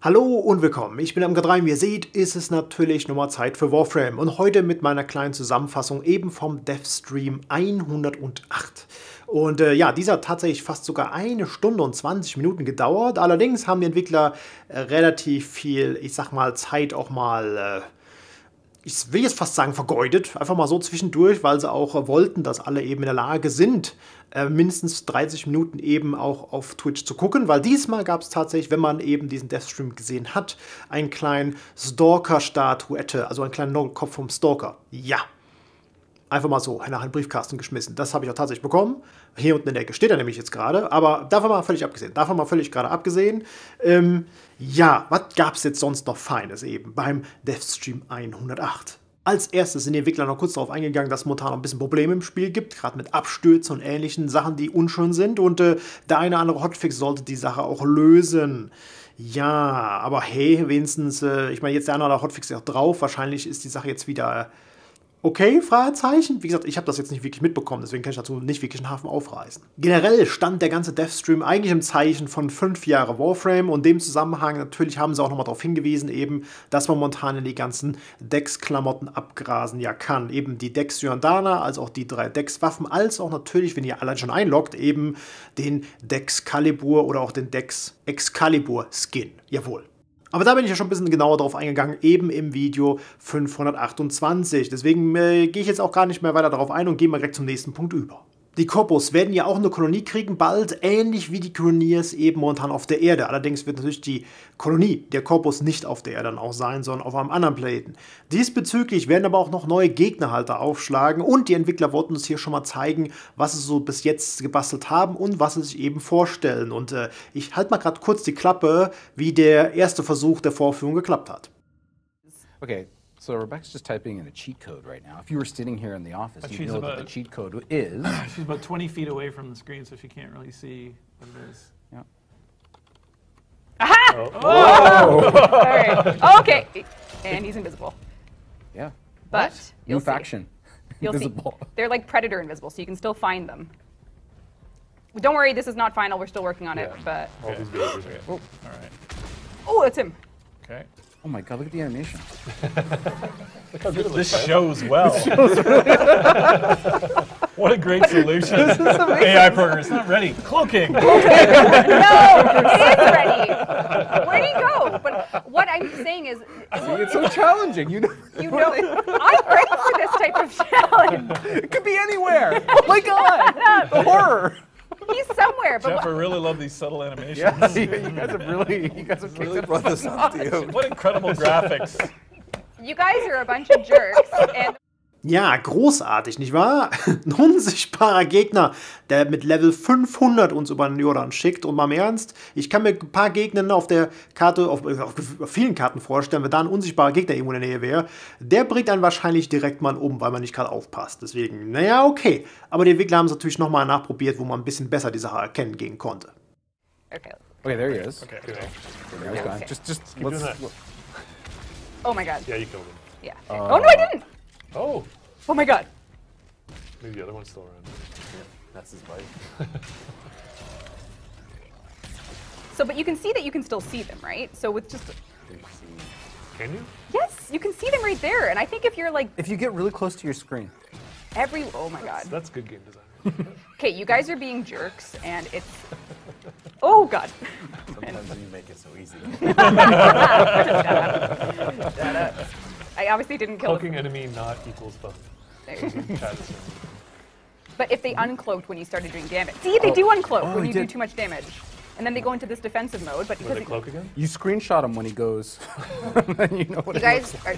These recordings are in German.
Hallo und willkommen, ich bin der MK3, wie ihr seht, ist es natürlich nochmal Zeit für Warframe und heute mit meiner kleinen Zusammenfassung eben vom Devstream 108. Und ja, dieser hat tatsächlich fast sogar 1 Stunde und 20 Minuten gedauert, allerdings haben die Entwickler relativ viel, ich sag mal, Zeit auch mal ich will jetzt fast sagen vergeudet, einfach mal so zwischendurch, weil sie auch wollten, dass alle eben in der Lage sind, mindestens 30 Minuten eben auch auf Twitch zu gucken, weil diesmal gab es tatsächlich, wenn man eben diesen Devstream gesehen hat, einen kleinen Stalker-Statuette, also einen kleinen Kopf vom Stalker. Ja. Einfach mal so nach einen Briefkasten geschmissen. Das habe ich auch tatsächlich bekommen. Hier unten in der Ecke steht er nämlich jetzt gerade. Aber davon mal völlig abgesehen. Ja, was gab es jetzt sonst noch Feines eben beim Devstream 108? Als erstes sind die Entwickler noch kurz darauf eingegangen, dass es momentan noch ein bisschen Probleme im Spiel gibt, gerade mit Abstürzen und ähnlichen Sachen, die unschön sind. Und der eine oder andere Hotfix sollte die Sache auch lösen. Ja, aber hey, wenigstens, ich meine, jetzt der eine oder andere Hotfix ist auch drauf. Wahrscheinlich ist die Sache jetzt wieder okay, Fragezeichen. Wie gesagt, ich habe das jetzt nicht wirklich mitbekommen, deswegen kann ich dazu nicht wirklich einen Hafen aufreißen. Generell stand der ganze Devstream eigentlich im Zeichen von 5 Jahre Warframe und in dem Zusammenhang natürlich haben sie auch nochmal darauf hingewiesen, eben, dass man momentan in die ganzen Dex-Klamotten abgrasen ja kann. Eben die Dex-Yondana, als auch die 3 Dex-Waffen, als auch natürlich, wenn ihr alle schon einloggt, eben den Dex-Calibur oder auch den Dex-Excalibur-Skin. Jawohl. Aber da bin ich ja schon ein bisschen genauer drauf eingegangen, eben im Video 528. Deswegen gehe ich jetzt auch gar nicht mehr weiter darauf ein und gehe mal direkt zum nächsten Punkt über. Die Korpus werden ja auch eine Kolonie kriegen, bald, ähnlich wie die Koloniers eben momentan auf der Erde. Allerdings wird natürlich die Kolonie, der Korpus, nicht auf der Erde dann auch sein, sondern auf einem anderen Planeten. Diesbezüglich werden aber auch noch neue Gegnerhalter aufschlagen und die Entwickler wollten uns hier schon mal zeigen, was sie so bis jetzt gebastelt haben und was sie sich eben vorstellen. Und ich halte mal gerade kurz die Klappe, wie der erste Versuch der Vorführung geklappt hat. Okay. So Rebecca's just typing in a cheat code right now. If you were sitting here in the office, you'd know what the cheat code is. She's about 20 feet away from the screen, so she can't really see what it is. Yeah. Aha! Oh. Whoa! All right. Okay. And he's invisible. Yeah. But New faction. You'll Invisible. see. They're like Predator invisible, so you can still find them. Don't worry, this is not final. We're still working on it, but... All these videos are all right. Oh, that's him. Okay. Oh my god, look at the animation. Look how good it looks. This shows well. What a great solution. AI programmer, it's not ready. Cloaking. No, it is ready. Where'd he go? But what I'm saying is... It's so challenging. You know, I'm ready for this type of challenge. It could be anywhere. Oh my god. The horror. He's somewhere, but Jeff, I really love these subtle animations. Yeah, you guys have really brought this up to you. What incredible graphics. You guys are a bunch of jerks. And Ja, großartig, nicht wahr? Ein unsichtbarer Gegner, der mit Level 500 uns über den Jordan schickt. Und mal im Ernst, ich kann mir ein paar Gegner auf der Karte, auf vielen Karten vorstellen, wenn da ein unsichtbarer Gegner irgendwo in der Nähe wäre, der bringt einen wahrscheinlich direkt mal um, weil man nicht gerade aufpasst. Deswegen, naja, okay. Aber die Entwickler haben es natürlich nochmal nachprobiert, wo man ein bisschen besser die Sache erkennen gehen konnte. okay. Okay, there he is. Okay. There he's gone. Okay. Just Keep doing that. Oh my god. Yeah, you killed him. Yeah. Oh no, I didn't. Oh. Oh my god. Maybe the other one's still around. Yeah, that's his bite. So, but you can see that you can still see them, right? So with just... Can you? Yes, you can see them right there. And I think if you're like If you get really close to your screen. oh my god. That's good game design. Okay, you guys are being jerks and it's... Oh god. Sometimes you make it so easy. I obviously didn't kill Cloaking him. enemy not equals fun. But if they uncloaked when you started doing damage. See, they do uncloak when you do too much damage. And then they go into this defensive mode, but Will because they cloak again? You screenshot him when he goes. Then you know what you guys are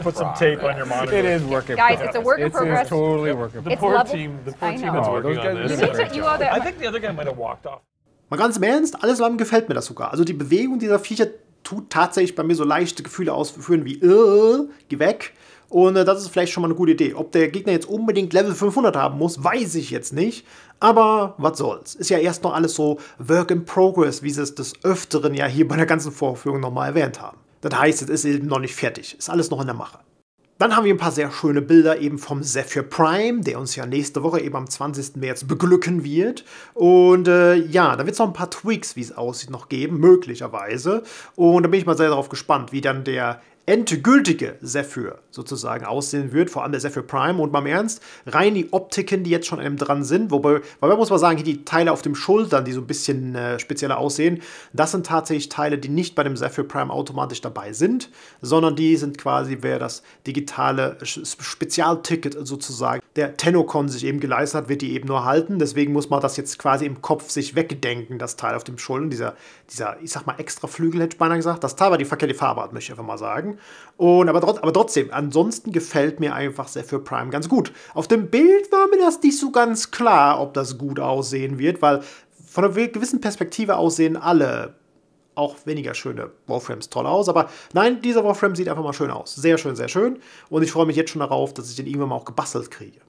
Put some tape on your monitor. It is working. Guys, it's a work in progress. It's totally working. The It's poor level- team. The I poor team know. that's Oh, working those guys on did this. a great You owe that I think the other guy might have walked off. Mal ganz im Ernst, alles zusammen gefällt mir das sogar. Also die Bewegung dieser Viecher tut tatsächlich bei mir so leichte Gefühle ausführen wie geh weg. Und das ist vielleicht schon mal eine gute Idee. Ob der Gegner jetzt unbedingt Level 500 haben muss, weiß ich jetzt nicht. Aber was soll's. Ist ja erst noch alles so Work in Progress, wie sie es des Öfteren ja hier bei der ganzen Vorführung nochmal erwähnt haben. Das heißt, es ist eben noch nicht fertig. Ist alles noch in der Mache. Dann haben wir ein paar sehr schöne Bilder eben vom Zephyr Prime, der uns ja nächste Woche eben am 20. März beglücken wird. Und ja, da wird es noch ein paar Tweaks, wie es aussieht, noch geben, möglicherweise. Und da bin ich mal sehr darauf gespannt, wie dann der endgültige Zephyr sozusagen aussehen wird, vor allem der Zephyr Prime. Und mal im Ernst, rein die Optiken, die jetzt schon an ihm dran sind, wobei man muss mal sagen, hier die Teile auf den Schultern, die so ein bisschen spezieller aussehen, das sind tatsächlich Teile, die nicht bei dem Zephyr Prime automatisch dabei sind, sondern die sind quasi, wer das digitale Spezialticket sozusagen der TennoCon sich eben geleistet hat, wird die eben nur halten. Deswegen muss man das jetzt quasi im Kopf sich wegdenken, das Teil auf dem Schultern, dieser, ich sag mal, extra Flügel, hätte ich beinahe gesagt, das Teil, weil die verkehrte Farbe hat, möchte ich einfach mal sagen. Und, aber trotzdem, ansonsten gefällt mir einfach Zephyr Prime ganz gut. Auf dem Bild war mir das nicht so ganz klar, ob das gut aussehen wird, weil von einer gewissen Perspektive aus sehen alle auch weniger schöne Warframes toll aus. Aber nein, dieser Warframe sieht einfach mal schön aus. Sehr schön, sehr schön. Und ich freue mich jetzt schon darauf, dass ich den irgendwann mal auch gebastelt kriege.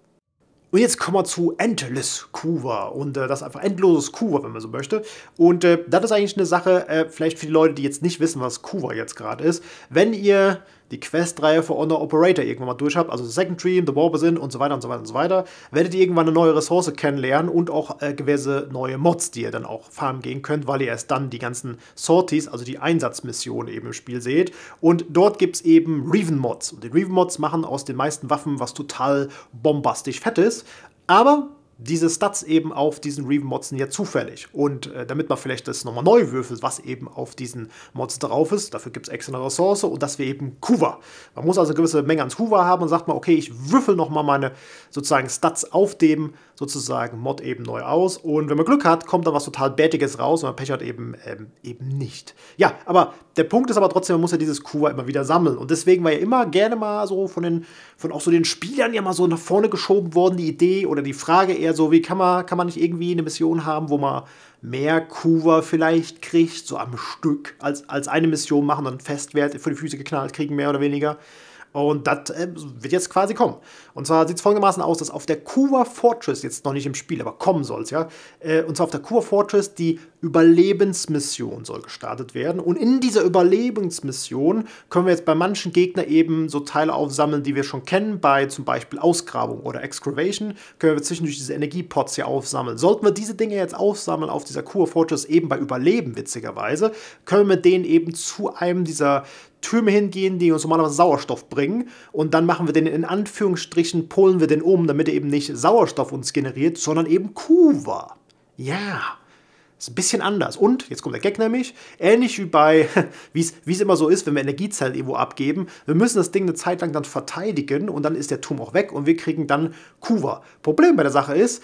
Und jetzt kommen wir zu Endless Kuva und das ist einfach endloses Kuva, wenn man so möchte. Und das ist eigentlich eine Sache, vielleicht für die Leute, die jetzt nicht wissen, was Kuva jetzt gerade ist. Wenn ihr die Questreihe für Honor Operator irgendwann mal durch habt, also Second Dream, The Warber sind und so weiter und so weiter und so weiter, werdet ihr irgendwann eine neue Ressource kennenlernen und auch gewisse neue Mods, die ihr dann auch farmen gehen könnt, weil ihr erst dann die ganzen Sorties, also die Einsatzmissionen eben im Spiel seht. Und dort gibt es eben Reven-Mods. Und die Reven-Mods machen aus den meisten Waffen was total bombastisch fett ist. Aber diese Stats eben auf diesen Reven-Mods sind ja zufällig. Und damit man vielleicht das nochmal neu würfelt, was eben auf diesen Mods drauf ist, dafür gibt es extra eine Ressource und das wäre eben Kuva. Man muss also eine gewisse Menge an Kuva haben und sagt mal, okay, ich würfel nochmal meine sozusagen Stats auf dem sozusagen Mod eben neu aus. Und wenn man Glück hat, kommt dann was total Bärtiges raus und man Pech hat eben nicht. Ja, aber der Punkt ist aber trotzdem, man muss ja dieses Kuva immer wieder sammeln. Und deswegen war ja immer gerne mal so von auch so den Spielern ja mal so nach vorne geschoben worden, die Idee oder die Frage eher so, wie kann man nicht irgendwie eine Mission haben, wo man mehr Kuva vielleicht kriegt, so am Stück, als eine Mission machen und einen Festwert vor die Füße geknallt kriegen, mehr oder weniger. Und das wird jetzt quasi kommen. Und zwar sieht es folgendermaßen aus, dass auf der Kuva Fortress, jetzt noch nicht im Spiel, aber kommen soll es, ja, und zwar auf der Kuva Fortress die Überlebensmission soll gestartet werden. Und in dieser Überlebensmission können wir jetzt bei manchen Gegnern eben so Teile aufsammeln, die wir schon kennen, bei zum Beispiel Ausgrabung oder Excavation, können wir zwischendurch diese Energiepots hier aufsammeln. Sollten wir diese Dinge jetzt aufsammeln auf dieser Kuva Fortress eben bei Überleben, witzigerweise, können wir den eben zu einem dieser Türme hingehen, die uns normalerweise Sauerstoff bringen und dann machen wir den in Anführungsstrichen, polen wir den um, damit er eben nicht Sauerstoff uns generiert, sondern eben Kuva. Ja, ist ein bisschen anders. Und, jetzt kommt der Gag nämlich, ähnlich wie bei, wie es immer so ist, wenn wir Energiezellen irgendwo abgeben, wir müssen das Ding eine Zeit lang dann verteidigen und dann ist der Turm auch weg und wir kriegen dann Kuva. Problem bei der Sache ist,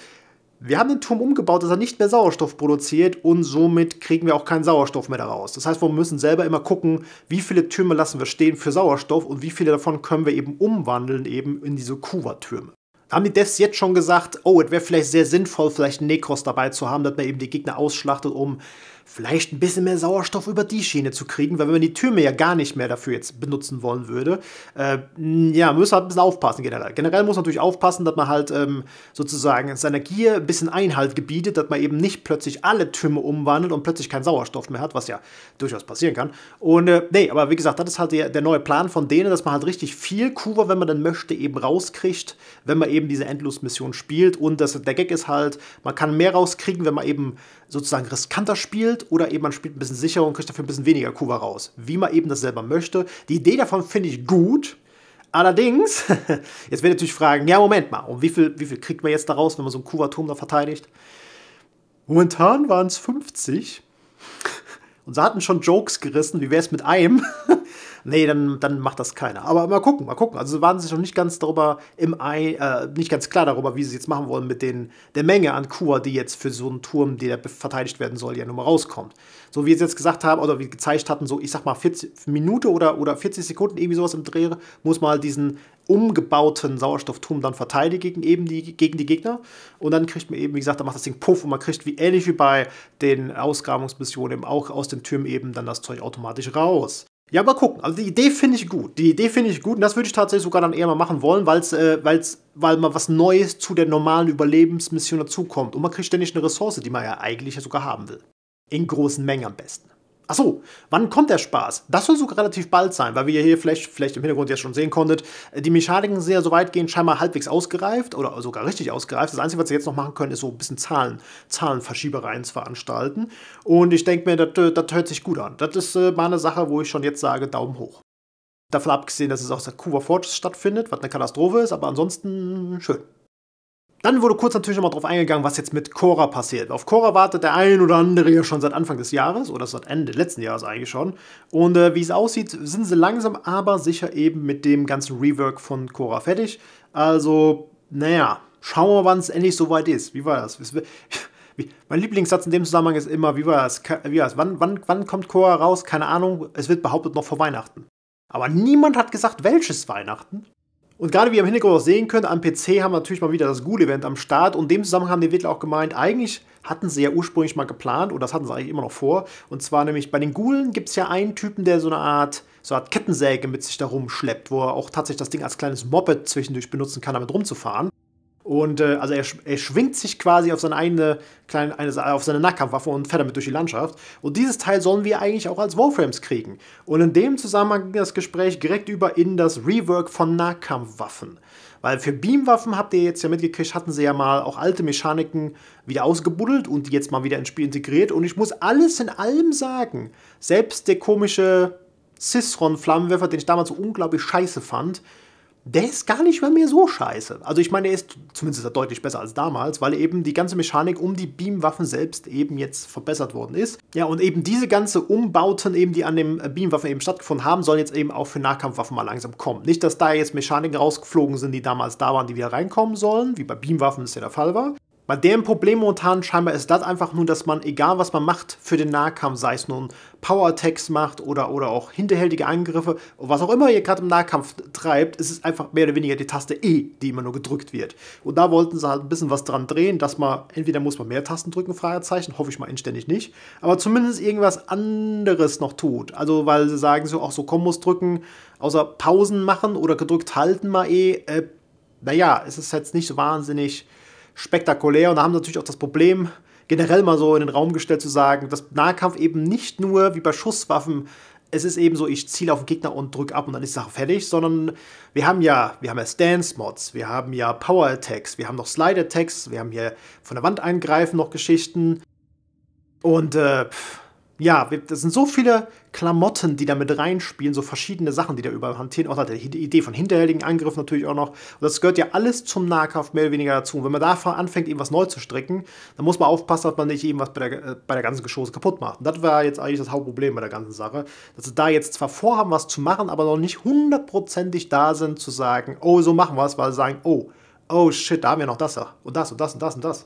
wir haben den Turm umgebaut, dass er nicht mehr Sauerstoff produziert und somit kriegen wir auch keinen Sauerstoff mehr daraus. Das heißt, wir müssen selber immer gucken, wie viele Türme lassen wir stehen für Sauerstoff und wie viele davon können wir eben umwandeln eben in diese Kuva-Türme. Da haben die Devs jetzt schon gesagt, oh, es wäre vielleicht sehr sinnvoll, vielleicht einen Necros dabei zu haben, dass man eben die Gegner ausschlachtet, um vielleicht ein bisschen mehr Sauerstoff über die Schiene zu kriegen, weil wenn man die Türme ja gar nicht mehr dafür jetzt benutzen wollen würde, ja, man muss halt ein bisschen aufpassen generell. Generell muss man natürlich aufpassen, dass man halt sozusagen seiner Gier ein bisschen Einhalt gebietet, dass man eben nicht plötzlich alle Türme umwandelt und plötzlich keinen Sauerstoff mehr hat, was ja durchaus passieren kann. Und nee, aber wie gesagt, das ist halt der neue Plan von denen, dass man halt richtig viel Kuva, wenn man dann möchte, eben rauskriegt, wenn man eben diese Endlosmission spielt. Und der Gag ist halt, man kann mehr rauskriegen, wenn man eben sozusagen riskanter spielt oder eben man spielt ein bisschen sicherer und kriegt dafür ein bisschen weniger Kuva raus. Wie man eben das selber möchte. Die Idee davon finde ich gut. Allerdings, jetzt werdet ihr natürlich fragen, ja, Moment mal, und wie viel kriegt man jetzt daraus, wenn man so einen Kuva-Turm da verteidigt? Momentan waren es 50. Und sie hatten schon Jokes gerissen, wie wäre es mit einem? Nee, dann macht das keiner. Aber mal gucken. Also waren sie sich noch nicht ganz nicht ganz klar darüber, wie sie es jetzt machen wollen mit der Menge an Kuva, die jetzt für so einen Turm, der verteidigt werden soll, ja nun mal rauskommt. So wie sie jetzt gesagt haben, oder wie gezeigt hatten, so ich sag mal 40 Minuten oder 40 Sekunden, irgendwie sowas im Dreh, muss man halt diesen umgebauten Sauerstoffturm dann verteidigen, eben gegen die Gegner. Und dann kriegt man eben, wie gesagt, dann macht das Ding Puff und man kriegt ähnlich wie bei den Ausgrabungsmissionen eben auch aus den Türmen eben dann das Zeug automatisch raus. Ja, mal gucken. Also die Idee finde ich gut. Und das würde ich tatsächlich sogar dann eher mal machen wollen, weil mal was Neues zu der normalen Überlebensmission dazukommt. Und man kriegt ständig eine Ressource, die man ja eigentlich sogar haben will. In großen Mengen am besten. Achso, wann kommt der Spaß? Das soll sogar relativ bald sein, weil wir hier vielleicht im Hintergrund jetzt schon sehen konntet, die Mechaniken sind ja so weitgehend scheinbar halbwegs ausgereift oder sogar richtig ausgereift. Das Einzige, was sie jetzt noch machen können, ist so ein bisschen Zahlenverschiebereien zu veranstalten. Und ich denke mir, das hört sich gut an. Das ist mal eine Sache, wo ich schon jetzt sage, Daumen hoch. Davon abgesehen, dass es aus der Kuva stattfindet, was eine Katastrophe ist, aber ansonsten schön. Dann wurde kurz natürlich nochmal drauf eingegangen, was jetzt mit Korra passiert. Auf Korra wartet der ein oder andere ja schon seit Anfang des Jahres oder seit Ende letzten Jahres eigentlich schon. Und wie es aussieht, sind sie langsam aber sicher eben mit dem ganzen Rework von Korra fertig. Also, naja, schauen wir, wann es endlich soweit ist. Wie war das? Mein Lieblingssatz in dem Zusammenhang ist immer, wie war das? Wann kommt Korra raus? Keine Ahnung, es wird behauptet noch vor Weihnachten. Aber niemand hat gesagt, welches Weihnachten. Und gerade wie ihr im Hintergrund auch sehen könnt, am PC haben wir natürlich mal wieder das Ghoul-Event am Start. Und in dem Zusammenhang haben die Entwickler auch gemeint, eigentlich hatten sie ja ursprünglich mal geplant, oder das hatten sie eigentlich immer noch vor. Und zwar nämlich bei den Ghoulen gibt es ja einen Typen, der so eine Art Kettensäge mit sich da rumschleppt, wo er auch tatsächlich das Ding als kleines Moped zwischendurch benutzen kann, damit rumzufahren. Und also er schwingt sich quasi auf seine auf seine Nahkampfwaffe und fährt damit durch die Landschaft. Und dieses Teil sollen wir eigentlich auch als Warframes kriegen. Und in dem Zusammenhang ging das Gespräch direkt über in das Rework von Nahkampfwaffen. Weil für Beamwaffen, habt ihr jetzt ja mitgekriegt, hatten sie ja mal auch alte Mechaniken wieder ausgebuddelt und die jetzt mal wieder ins Spiel integriert. Und ich muss alles in allem sagen, selbst der komische Sisron-Flammenwerfer, den ich damals so unglaublich scheiße fand, der ist gar nicht mehr so scheiße. Also ich meine, der ist zumindest deutlich besser als damals, weil eben die ganze Mechanik um die Beamwaffen selbst eben jetzt verbessert worden ist. Ja, und eben diese ganze Umbauten eben, die an den Beamwaffen eben stattgefunden haben, sollen jetzt eben auch für Nahkampfwaffen mal langsam kommen. Nicht, dass da jetzt Mechaniken rausgeflogen sind, die damals da waren, die wieder reinkommen sollen, wie bei Beamwaffen es ja der Fall war. Bei dem Problem momentan scheinbar ist das einfach nur, dass man, egal was man macht für den Nahkampf, sei es nun Power-Attacks macht oder auch hinterhältige Angriffe, was auch immer ihr gerade im Nahkampf treibt, ist es einfach mehr oder weniger die Taste E, die immer nur gedrückt wird. Und da wollten sie halt ein bisschen was dran drehen, dass man, entweder muss man mehr Tasten drücken, Fragezeichen, hoffe ich mal inständig nicht, aber zumindest irgendwas anderes noch tut. Also, weil sie sagen so, auch so Kombos drücken, außer Pausen machen oder gedrückt halten mal naja, es ist jetzt nicht so wahnsinnig spektakulär. Und da haben sie natürlich auch das Problem, generell mal so in den Raum gestellt zu sagen, dass Nahkampf eben nicht nur wie bei Schusswaffen, es ist eben so, ich ziele auf den Gegner und drücke ab und dann ist die Sache fertig, sondern wir haben ja Stance-Mods, wir haben ja Power-Attacks, wir haben noch Slide-Attacks, wir haben hier von der Wand eingreifen noch Geschichten. Und ja, das sind so viele Klamotten, die da mit reinspielen, so verschiedene Sachen, die da überall hantieren. Auch die Idee von hinterhältigen Angriffen natürlich auch noch. Und das gehört ja alles zum Nahkampf mehr oder weniger dazu. Und wenn man da anfängt, eben was neu zu stricken, dann muss man aufpassen, dass man nicht eben was bei der ganzen Geschosse kaputt macht. Und das war jetzt eigentlich das Hauptproblem bei der ganzen Sache. Dass sie da jetzt zwar vorhaben, was zu machen, aber noch nicht hundertprozentig da sind, zu sagen, oh, so machen wir es, weil sie sagen, oh shit, da haben wir noch das und das und das und das und das.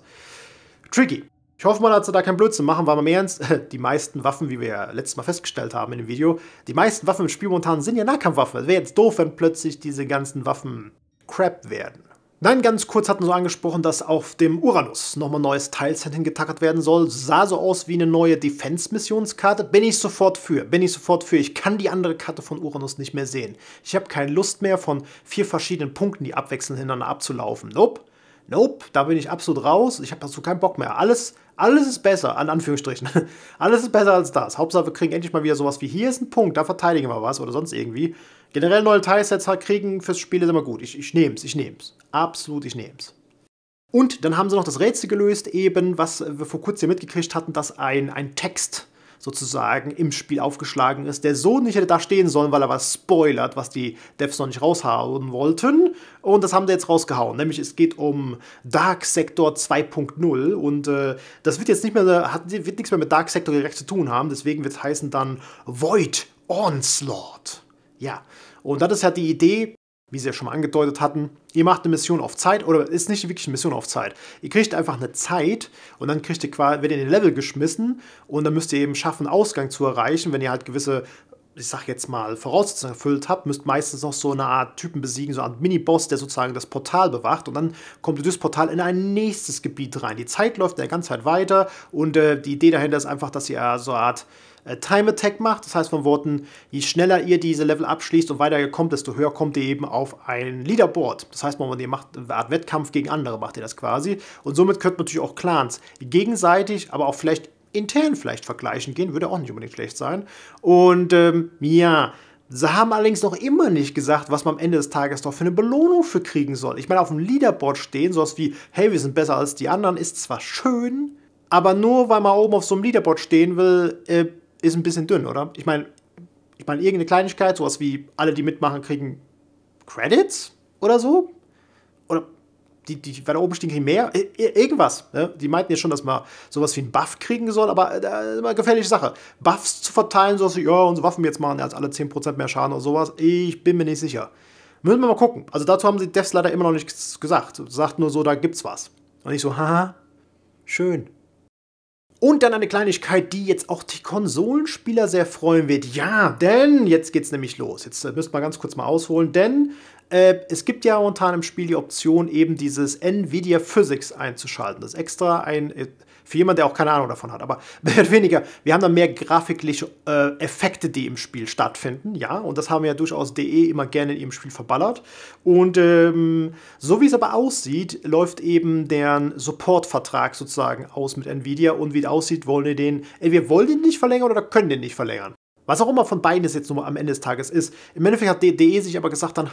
Tricky. Ich hoffe mal, dass sie da keinen Blödsinn machen, weil mal im Ernst, die meisten Waffen, wie wir ja letztes Mal festgestellt haben in dem Video, die meisten Waffen im Spiel momentan sind ja Nahkampfwaffen. Es wäre jetzt doof, wenn plötzlich diese ganzen Waffen Crap werden. Dann ganz kurz hatten wir so angesprochen, dass auf dem Uranus nochmal ein neues Teilset hingetackert werden soll. Sah so aus wie eine neue Defense-Missionskarte. Bin ich sofort für. Ich kann die andere Karte von Uranus nicht mehr sehen. Ich habe keine Lust mehr, von 4 verschiedenen Punkten, die abwechselnd hintereinander abzulaufen. Nope, da bin ich absolut raus. Ich habe dazu keinen Bock mehr. Alles ist besser, an Anführungsstrichen. Alles ist besser als das. Hauptsache, wir kriegen endlich mal wieder sowas wie, hier ist ein Punkt, da verteidigen wir was oder sonst irgendwie. Generell neue Teilsets kriegen fürs Spiel ist immer gut. Ich nehm's. Absolut, ich nehm's. Und dann haben sie noch das Rätsel gelöst, eben, was wir vor kurzem hier mitgekriegt hatten, dass ein Text sozusagen im Spiel aufgeschlagen ist, der so nicht hätte da stehen sollen, weil er was spoilert, was die Devs noch nicht raushauen wollten. Und das haben sie jetzt rausgehauen. Nämlich es geht um Dark Sector 2.0 und das wird jetzt wird nichts mehr mit Dark Sector direkt zu tun haben. Deswegen wird es heißen dann Void Onslaught. Ja, und das ist ja die Idee, wie sie ja schon mal angedeutet hatten, ihr macht eine Mission auf Zeit, oder ist nicht wirklich eine Mission auf Zeit. Ihr kriegt einfach eine Zeit und dann werdet ihr in den Level geschmissen und dann müsst ihr eben schaffen, Ausgang zu erreichen. Wenn ihr halt gewisse, ich sag jetzt mal, Voraussetzungen erfüllt habt, müsst meistens noch so eine Art Typen besiegen, so eine Art Mini-Boss, der sozusagen das Portal bewacht und dann kommt durch das Portal in ein nächstes Gebiet rein. Die Zeit läuft der ganze Zeit weiter und die Idee dahinter ist einfach, dass ihr so eine Art Time Attack macht. Das heißt von Worten, je schneller ihr diese Level abschließt und weiter ihr kommt, desto höher kommt ihr eben auf ein Leaderboard. Das heißt, ihr macht eine Art Wettkampf gegen andere, macht ihr das quasi. Und somit könnt man natürlich auch Clans gegenseitig, aber auch vielleicht intern vielleicht vergleichen gehen, würde auch nicht unbedingt schlecht sein. Und ja, sie haben allerdings noch immer nicht gesagt, was man am Ende des Tages doch für eine Belohnung für kriegen soll. Ich meine, auf dem Leaderboard stehen, sowas wie, hey, wir sind besser als die anderen, ist zwar schön, aber nur weil man oben auf so einem Leaderboard stehen will, ist ein bisschen dünn, oder? Ich meine, irgendeine Kleinigkeit, sowas wie, alle, die mitmachen, kriegen Credits oder so? Oder die weiter oben stehen, kriegen mehr? Irgendwas. Ne? Die meinten ja schon, dass man sowas wie einen Buff kriegen soll, aber eine gefährliche Sache. Buffs zu verteilen, sowas wie, ja, unsere Waffen jetzt machen als alle 10% mehr Schaden oder sowas, ich bin mir nicht sicher. Müssen wir mal gucken. Also dazu haben die Devs leider immer noch nichts gesagt. Sagt nur so, da gibt's was. Und ich so, haha, schön. Und dann eine Kleinigkeit, die jetzt auch die Konsolenspieler sehr freuen wird. Ja, denn jetzt geht's nämlich los. Jetzt müsst wir ganz kurz mal ausholen, denn es gibt ja momentan im Spiel die Option, eben dieses Nvidia Physics einzuschalten. Das ist extra für jemanden, der auch keine Ahnung davon hat. Aber mehr oder weniger, wir haben dann mehr grafikliche Effekte, die im Spiel stattfinden. Ja, und das haben ja durchaus DE immer gerne in ihrem Spiel verballert. Und so wie es aber aussieht, läuft eben deren Support-Vertrag sozusagen aus mit Nvidia. Und wie es aussieht, wollen die den, entweder wollen den nicht verlängern oder können den nicht verlängern. Was auch immer von beiden es jetzt nur am Ende des Tages ist. Im Endeffekt hat DE sich aber gesagt dann,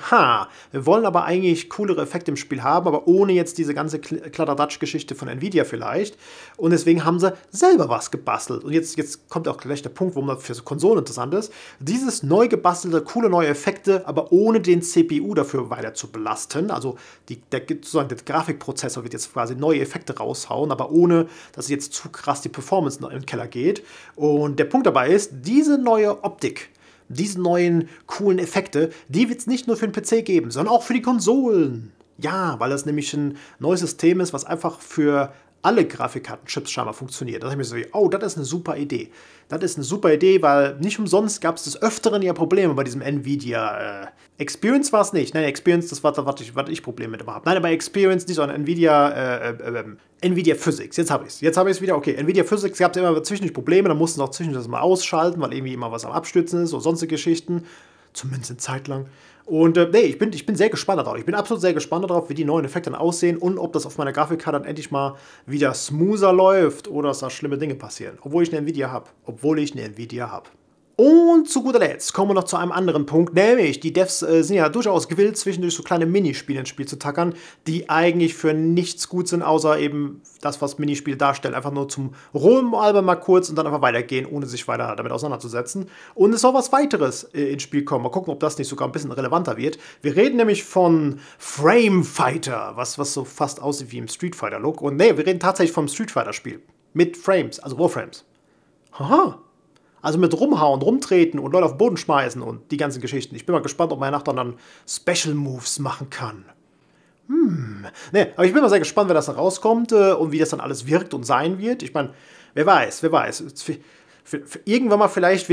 wir wollen aber eigentlich coolere Effekte im Spiel haben, aber ohne jetzt diese ganze Kladderadatsch-Geschichte von Nvidia vielleicht. Und deswegen haben sie selber was gebastelt. Und jetzt kommt auch gleich der Punkt, warum das für so Konsolen interessant ist. Dieses neu gebastelte, coole neue Effekte, aber ohne den CPU dafür weiter zu belasten. Also der Grafikprozessor wird jetzt quasi neue Effekte raushauen, aber ohne, dass jetzt zu krass die Performance in den Keller geht. Und der Punkt dabei ist, diese neue Optik, diese neuen coolen Effekte, die wird es nicht nur für den PC geben, sondern auch für die Konsolen. Ja, weil das nämlich ein neues System ist, was einfach für alle Grafikkartenchips scheinbar funktioniert. Da dachte ich mir so, oh, das ist eine super Idee. Das ist eine super Idee, weil nicht umsonst gab es des Öfteren ja Probleme bei diesem Nvidia. Experience war es nicht. Nein, Experience, das war ich Probleme mit habe. Nein, aber Experience nicht, sondern Nvidia Physics. Jetzt habe ich es. Jetzt habe ich es wieder. Okay, Nvidia Physics gab es immer zwischendurch Probleme. Da mussten sie auch zwischendurch das mal ausschalten, weil irgendwie immer was am Abstürzen ist oder sonstige Geschichten. Zumindest eine Zeit lang. Und ich bin sehr gespannt darauf. Ich bin absolut sehr gespannt darauf, wie die neuen Effekte dann aussehen und ob das auf meiner Grafikkarte dann endlich mal wieder smoother läuft oder dass da schlimme Dinge passieren. Obwohl ich eine Nvidia habe. Und zu guter Letzt kommen wir noch zu einem anderen Punkt, nämlich die Devs sind ja durchaus gewillt, zwischendurch so kleine Minispiele ins Spiel zu tackern, die eigentlich für nichts gut sind, außer eben das, was Minispiele darstellen. Einfach nur zum Rumalbern mal kurz und dann einfach weitergehen, ohne sich weiter damit auseinanderzusetzen. Und es soll was weiteres ins Spiel kommen. Mal gucken, ob das nicht sogar ein bisschen relevanter wird. Wir reden nämlich von Frame Fighter, was so fast aussieht wie im Street Fighter Look. Und nee, wir reden tatsächlich vom Street Fighter Spiel. Mit Frames, also Warframes. Haha. Also mit rumhauen, rumtreten und Leute auf den Boden schmeißen und die ganzen Geschichten. Ich bin mal gespannt, ob meine Nachbarn dann Special Moves machen kann. Ne, aber ich bin mal sehr gespannt, wer das dann rauskommt und wie das dann alles wirkt und sein wird. Ich meine, wer weiß. Für irgendwann mal vielleicht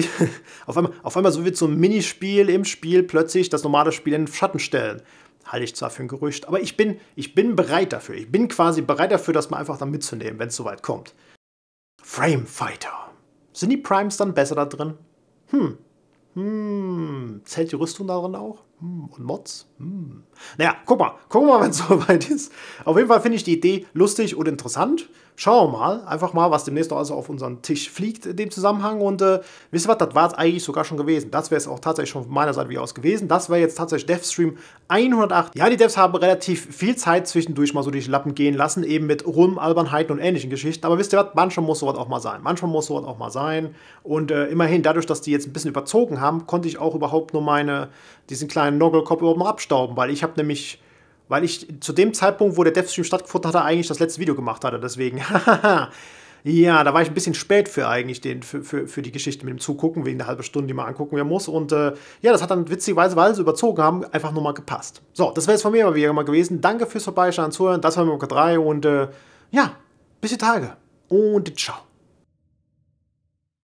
auf einmal so wird so ein Minispiel im Spiel plötzlich das normale Spiel in den Schatten stellen. Halte ich zwar für ein Gerücht, aber ich bin bereit dafür. Ich bin quasi bereit dafür, das mal einfach dann mitzunehmen, wenn es soweit kommt. Frame Fighter. Sind die Primes dann besser da drin? Zählt die Rüstung darin auch? Und Mods? Naja, guck mal, wenn es soweit ist. Auf jeden Fall finde ich die Idee lustig und interessant. Schauen wir mal, einfach mal, was demnächst noch also auf unseren Tisch fliegt in dem Zusammenhang. Und wisst ihr was, das war es eigentlich sogar schon gewesen. Das wäre es auch tatsächlich schon von meiner Seite wieder aus gewesen. Das wäre jetzt tatsächlich Devstream 108. Ja, die Devs haben relativ viel Zeit zwischendurch mal so durch die Lappen gehen lassen, eben mit Rumalbernheiten und ähnlichen Geschichten. Aber wisst ihr was, manchmal muss sowas auch mal sein. Und immerhin, dadurch, dass die jetzt ein bisschen überzogen haben, konnte ich auch überhaupt nur diesen kleinen Noggle-Kopf überhaupt noch abstauben, weil ich zu dem Zeitpunkt, wo der Devstream stattgefunden hatte, eigentlich das letzte Video gemacht hatte. Deswegen, ja, da war ich ein bisschen spät für eigentlich für die Geschichte mit dem Zugucken, wegen der halben Stunde, die man angucken muss. Und ja, das hat dann witzigerweise, weil sie überzogen haben, einfach nur mal gepasst. So, das wäre jetzt von mir wieder mal gewesen. Danke fürs Vorbeischauen, Zuhören. Das war Nummer 3 und ja, bis die Tage und ciao.